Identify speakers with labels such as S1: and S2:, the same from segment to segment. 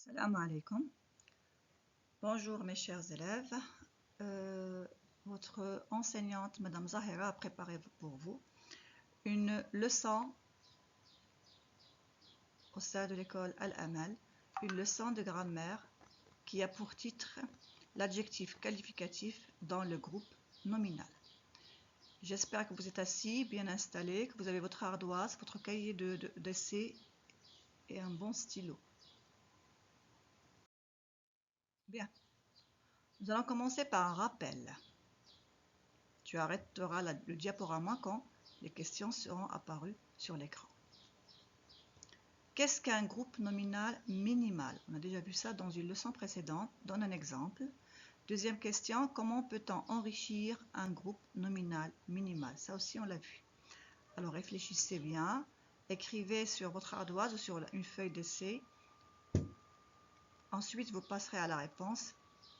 S1: Salam alaikum. Bonjour mes chers élèves. Votre enseignante, Madame Zahera, a préparé pour vous une leçon au sein de l'école Al-Amal, une leçon de grammaire qui a pour titre l'adjectif qualificatif dans le groupe nominal. J'espère que vous êtes assis, bien installés, que vous avez votre ardoise, votre cahier d'essai et un bon stylo. Bien. Nous allons commencer par un rappel. Tu arrêteras le diaporama quand les questions seront apparues sur l'écran. Qu'est-ce qu'un groupe nominal minimal? On a déjà vu ça dans une leçon précédente. Donne un exemple. Deuxième question, comment peut-on enrichir un groupe nominal minimal? Ça aussi, on l'a vu. Alors, réfléchissez bien. Écrivez sur votre ardoise ou sur une feuille d'essai. Ensuite, vous passerez à la réponse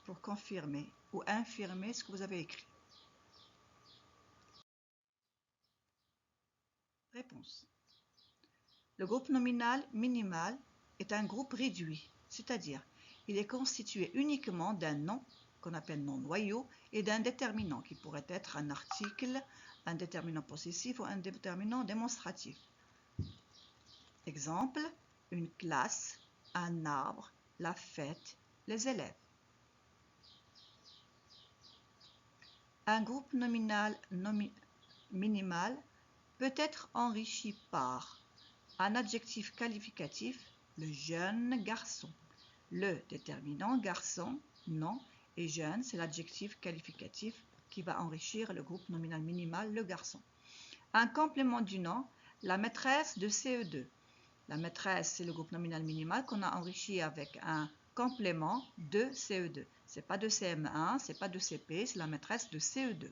S1: pour confirmer ou infirmer ce que vous avez écrit. Réponse. Le groupe nominal minimal est un groupe réduit, c'est-à-dire il est constitué uniquement d'un nom, qu'on appelle nom noyau, et d'un déterminant, qui pourrait être un article, un déterminant possessif ou un déterminant démonstratif. Exemple, une classe, un arbre, la fête, les élèves. Un groupe nominal minimal peut être enrichi par un adjectif qualificatif, le jeune garçon. Le déterminant garçon, nom, et jeune, c'est l'adjectif qualificatif qui va enrichir le groupe nominal minimal, le garçon. Un complément du nom, la maîtresse de CE2. La maîtresse, c'est le groupe nominal minimal qu'on a enrichi avec un complément de CE2. Ce n'est pas de CM1, ce n'est pas de CP, c'est la maîtresse de CE2.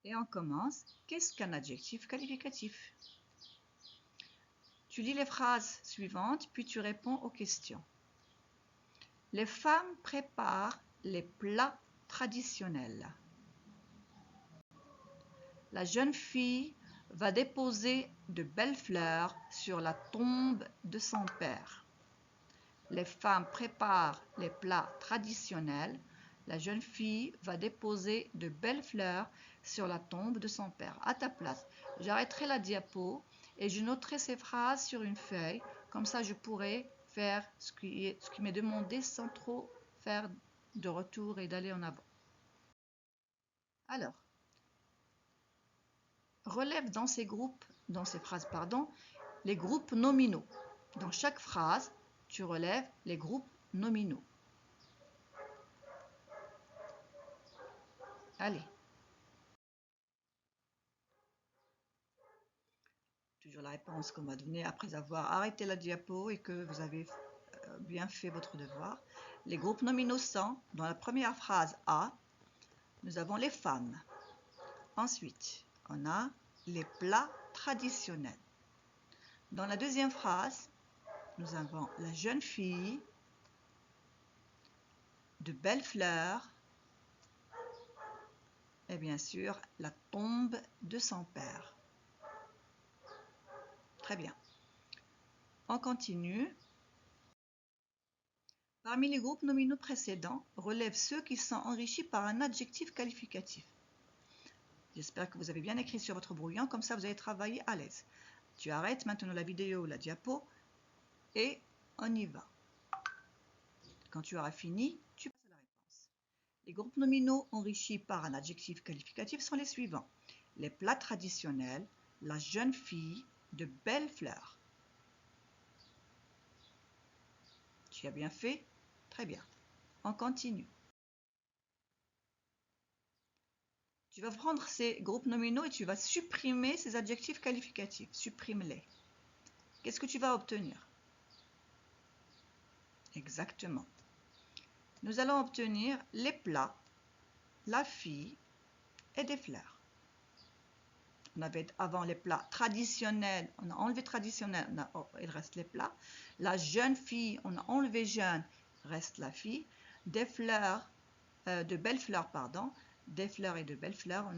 S1: Et on commence. Qu'est-ce qu'un adjectif qualificatif? Tu lis les phrases suivantes, puis tu réponds aux questions. Les femmes préparent les plats traditionnels. La jeune fille va déposer de belles fleurs sur la tombe de son père. Les femmes préparent les plats traditionnels. La jeune fille va déposer de belles fleurs sur la tombe de son père. À ta place, j'arrêterai la diapo et je noterai ces phrases sur une feuille. Comme ça, je pourrai faire ce qui m'est demandé sans trop faire de retour et d'aller en avant. Alors, relève dans ces phrases, les groupes nominaux. Dans chaque phrase, tu relèves les groupes nominaux. Allez. Toujours la réponse qu'on va donner après avoir arrêté la diapo et que vous avez bien fait votre devoir. Les groupes nominaux sont, dans la première phrase A, nous avons les femmes. Ensuite, on a les plats traditionnels. Dans la deuxième phrase, nous avons la jeune fille, de belles fleurs et bien sûr la tombe de son père. Très bien. On continue. Parmi les groupes nominaux précédents, relève ceux qui sont enrichis par un adjectif qualificatif. J'espère que vous avez bien écrit sur votre brouillon, comme ça vous allez travailler à l'aise. Tu arrêtes maintenant la vidéo ou la diapo et on y va. Quand tu auras fini, tu passes à la réponse. Les groupes nominaux enrichis par un adjectif qualificatif sont les suivants. Les plats traditionnels, la jeune fille, de belles fleurs. Tu as bien fait? Très bien. On continue. Tu vas prendre ces groupes nominaux et tu vas supprimer ces adjectifs qualificatifs. Supprime-les. Qu'est-ce que tu vas obtenir? Exactement. Nous allons obtenir les plats, la fille et des fleurs. On avait avant les plats traditionnels, on a enlevé traditionnel, il reste les plats. La jeune fille, on a enlevé jeune, reste la fille. Des fleurs, de belles fleurs, pardon. Des fleurs et de belles fleurs,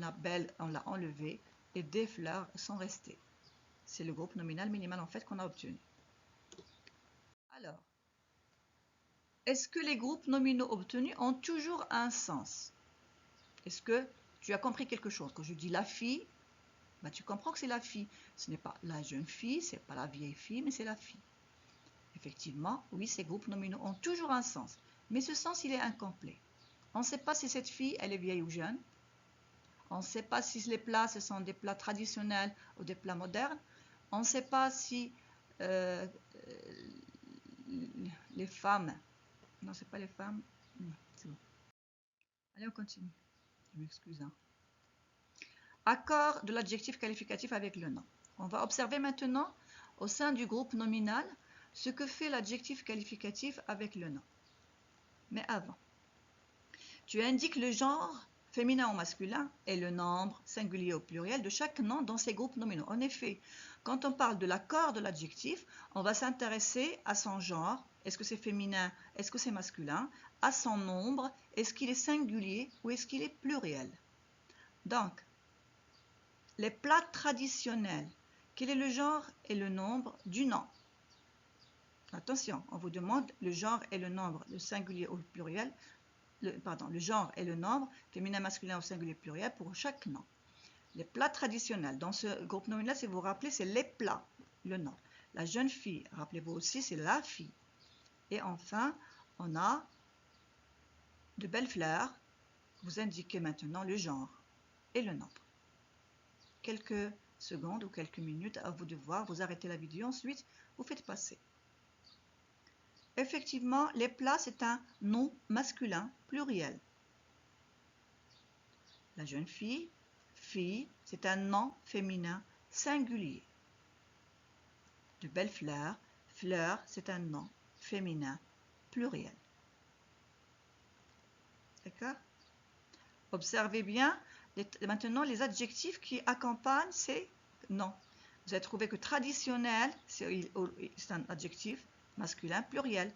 S1: on l'a enlevé et des fleurs sont restées. C'est le groupe nominal minimal en fait qu'on a obtenu. Alors, est-ce que les groupes nominaux obtenus ont toujours un sens? Est-ce que tu as compris quelque chose? Quand je dis la fille, bah, tu comprends que c'est la fille. Ce n'est pas la jeune fille, ce n'est pas la vieille fille, mais c'est la fille. Effectivement, oui, ces groupes nominaux ont toujours un sens. Mais ce sens, il est incomplet. On ne sait pas si cette fille, elle est vieille ou jeune. On ne sait pas si les plats, ce sont des plats traditionnels ou des plats modernes. On ne sait pas si les femmes... Non, ce n'est pas les femmes. Non, c'est bon. Allez, on continue. Je m'excuse. Hein. Accord de l'adjectif qualificatif avec le nom. On va observer maintenant, au sein du groupe nominal, ce que fait l'adjectif qualificatif avec le nom. Mais avant, tu indiques le genre féminin ou masculin et le nombre singulier ou pluriel de chaque nom dans ces groupes nominaux. En effet, quand on parle de l'accord de l'adjectif, on va s'intéresser à son genre, est-ce que c'est féminin, est-ce que c'est masculin, à son nombre, est-ce qu'il est singulier ou est-ce qu'il est pluriel. Donc, les plats traditionnels, quel est le genre et le nombre du nom? Attention, on vous demande le genre et le nombre, le singulier ou le pluriel, le genre et le nombre, féminin, masculin ou singulier pluriel pour chaque nom. Les plats traditionnels, dans ce groupe nominal, si vous vous rappelez, c'est les plats, le nom. La jeune fille, rappelez-vous aussi, c'est la fille. Et enfin, on a de belles fleurs. Vous indiquez maintenant le genre et le nombre. Quelques secondes ou quelques minutes à vous de voir, vous arrêtez la vidéo, ensuite vous faites passer. Effectivement, les plats, c'est un nom masculin pluriel. La jeune fille, fille, c'est un nom féminin singulier. De belles fleurs, fleur, c'est un nom féminin pluriel. D'accord? Observez bien maintenant les adjectifs qui accompagnent ces noms. Vous avez trouvé que traditionnel, c'est un adjectif masculin pluriel.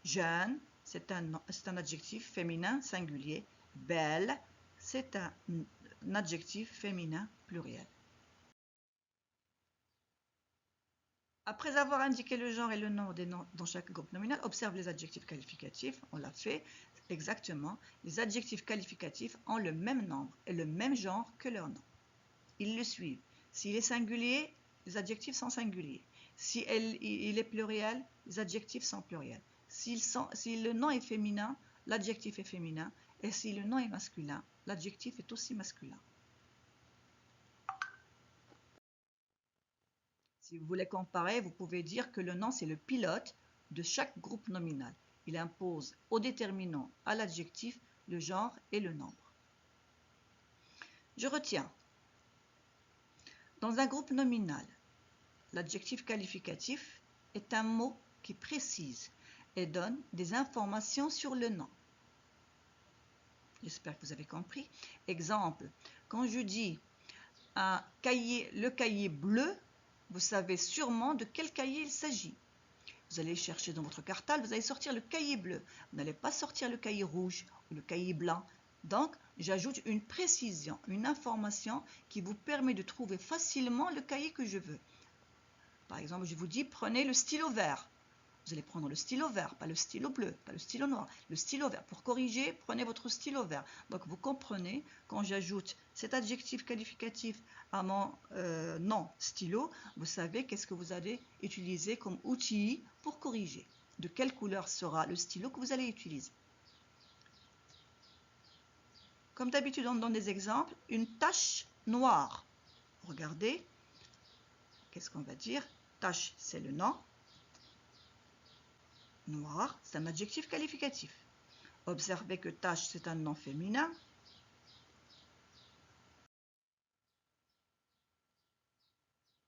S1: Jeune, c'est un adjectif féminin singulier. Belle, c'est un adjectif féminin pluriel. Après avoir indiqué le genre et le nombre des noms dans chaque groupe nominal, observe les adjectifs qualificatifs. On l'a fait exactement. Les adjectifs qualificatifs ont le même nombre et le même genre que leur nom. Ils le suivent. S'il est singulier, les adjectifs sont singuliers. Si il est pluriel, les adjectifs sont pluriels. Si le nom est féminin, l'adjectif est féminin. Et si le nom est masculin, l'adjectif est aussi masculin. Si vous voulez comparer, vous pouvez dire que le nom, c'est le pilote de chaque groupe nominal. Il impose au déterminant, à l'adjectif, le genre et le nombre. Je retiens. Dans un groupe nominal, l'adjectif qualificatif est un mot qui précise et donne des informations sur le nom. J'espère que vous avez compris. Exemple, quand je dis le cahier bleu, vous savez sûrement de quel cahier il s'agit. Vous allez chercher dans votre cartable, vous allez sortir le cahier bleu. Vous n'allez pas sortir le cahier rouge ou le cahier blanc. Donc, j'ajoute une précision, une information qui vous permet de trouver facilement le cahier que je veux. Par exemple, je vous dis, prenez le stylo vert. Vous allez prendre le stylo vert, pas le stylo bleu, pas le stylo noir, le stylo vert. Pour corriger, prenez votre stylo vert. Donc, vous comprenez, quand j'ajoute cet adjectif qualificatif à mon nom stylo, vous savez qu'est-ce que vous allez utiliser comme outil pour corriger. De quelle couleur sera le stylo que vous allez utiliser. Comme d'habitude, on donne des exemples. Une tache noire. Regardez, qu'est-ce qu'on va dire? Tache, c'est le nom. Noir, c'est un adjectif qualificatif. Observez que tache, c'est un nom féminin.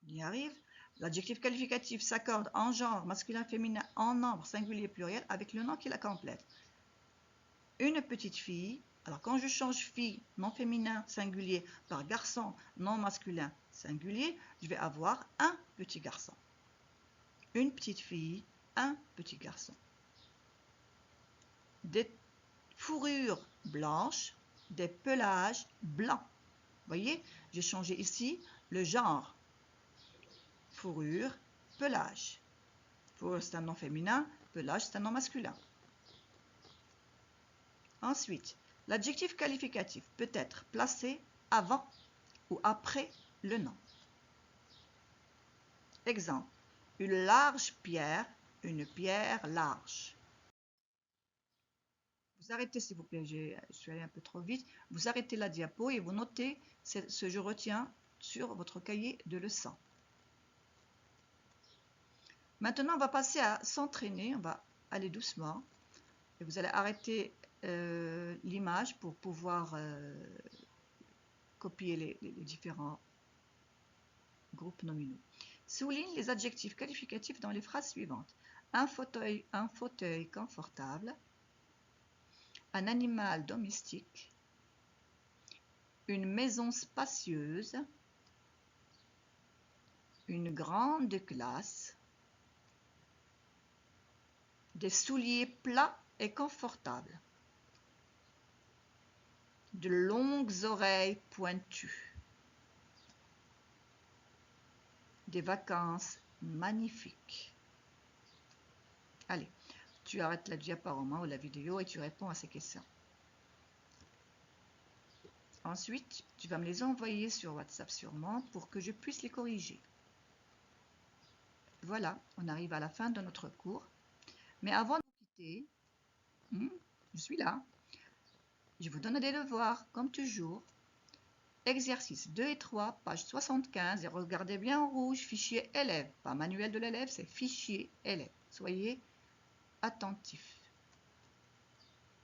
S1: On y arrive. L'adjectif qualificatif s'accorde en genre, masculin, féminin, en nombre, singulier, pluriel, avec le nom qui la complète. Une petite fille. Alors, quand je change fille, nom féminin, singulier, par garçon, nom masculin, singulier, je vais avoir un petit garçon. Une petite fille, un petit garçon. Des fourrures blanches, des pelages blancs. Vous voyez, j'ai changé ici le genre. fourrure, pelage. Fourrure, c'est un nom féminin, pelage, c'est un nom masculin. Ensuite, l'adjectif qualificatif peut être placé avant ou après le nom. Exemple, une large pierre, une pierre large. Vous arrêtez s'il vous plaît, je suis allé un peu trop vite. Vous arrêtez la diapo et vous notez ce je retiens sur votre cahier de leçons. Maintenant, on va passer à s'entraîner, on va aller doucement. Et vous allez arrêter l'image pour pouvoir copier les différents groupes nominaux. Souligne les adjectifs qualificatifs dans les phrases suivantes. Un fauteuil confortable. Un animal domestique. Une maison spacieuse. Une grande classe. Des souliers plats et confortables. De longues oreilles pointues. Des vacances magnifiques. Allez, tu arrêtes la diaporama ou la vidéo et tu réponds à ces questions. Ensuite, tu vas me les envoyer sur WhatsApp sûrement pour que je puisse les corriger. Voilà, on arrive à la fin de notre cours. Mais avant de quitter, je suis là. Je vous donne des devoirs, comme toujours. Exercices 2 et 3, page 75. Et regardez bien en rouge, fichier élève. Pas manuel de l'élève, c'est fichier élève. Soyez attentifs.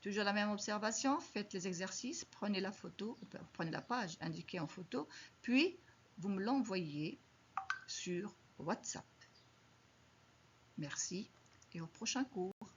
S1: Toujours la même observation, faites les exercices, prenez la photo, prenez la page indiquée en photo, puis vous me l'envoyez sur WhatsApp. Merci et au prochain cours.